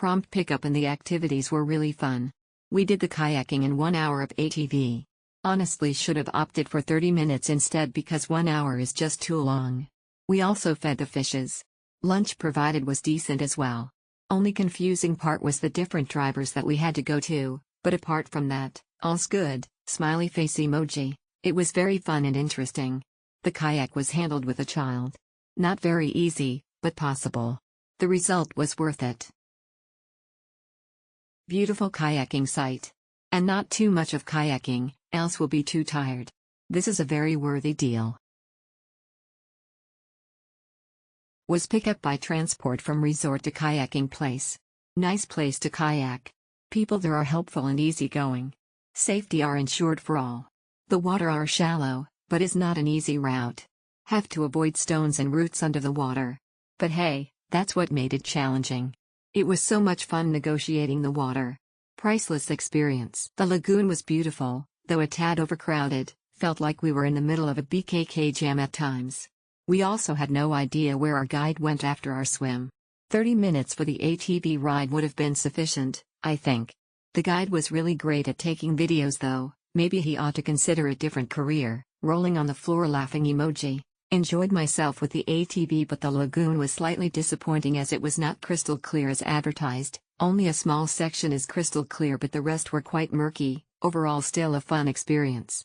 prompt pickup and the activities were really fun. We did the kayaking in 1 hour of ATV. Honestly should have opted for 30 minutes instead because 1 hour is just too long. We also fed the fishes. Lunch provided was decent as well. Only confusing part was the different drivers that we had to go to, but apart from that, all's good, smiley face emoji. It was very fun and interesting. The kayak was handled with a child. Not very easy, but possible. The result was worth it. Beautiful kayaking site. And not too much of kayaking, else we'll be too tired. This is a very worthy deal. Was pick up by transport from resort to kayaking place. Nice place to kayak. People there are helpful and easygoing. Safety are ensured for all. The water are shallow, but is not an easy route. Have to avoid stones and roots under the water. But hey, that's what made it challenging. It was so much fun negotiating the water. Priceless experience. The lagoon was beautiful, though a tad overcrowded, felt like we were in the middle of a BKK jam at times. We also had no idea where our guide went after our swim. 30 minutes for the ATV ride would have been sufficient, I think. The guide was really great at taking videos though, maybe he ought to consider a different career. Rolling on the floor laughing emoji. Enjoyed myself with the ATV, but the lagoon was slightly disappointing as it was not crystal clear as advertised. Only a small section is crystal clear but the rest were quite murky. Overall still a fun experience.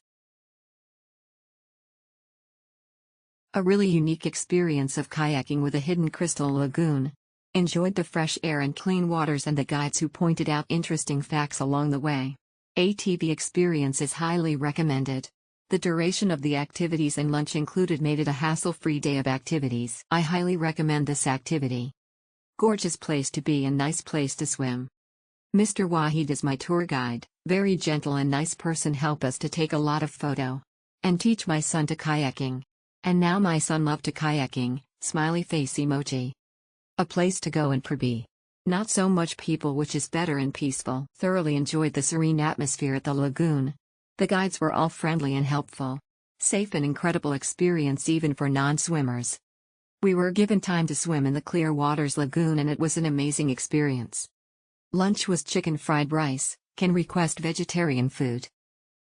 A really unique experience of kayaking with a hidden crystal lagoon. Enjoyed the fresh air and clean waters and the guides who pointed out interesting facts along the way. ATV experience is highly recommended. The duration of the activities and lunch included made it a hassle-free day of activities. I highly recommend this activity. Gorgeous place to be and nice place to swim. Mr. Wahid is my tour guide, very gentle and nice person, help us to take a lot of photo. And teach my son to kayaking. And now my son love to kayaking, smiley face emoji. A place to go in Krabi. Not so much people which is better and peaceful. Thoroughly enjoyed the serene atmosphere at the lagoon. The guides were all friendly and helpful. Safe and incredible experience even for non-swimmers. We were given time to swim in the clear waters lagoon and it was an amazing experience. Lunch was chicken fried rice, can request vegetarian food.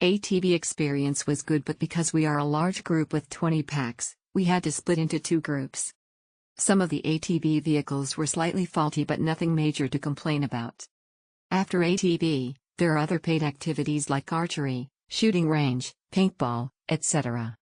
ATV experience was good but because we are a large group with 20 packs, we had to split into 2 groups. Some of the ATV vehicles were slightly faulty but nothing major to complain about. After ATV, there are other paid activities like archery, shooting range, paintball, etc.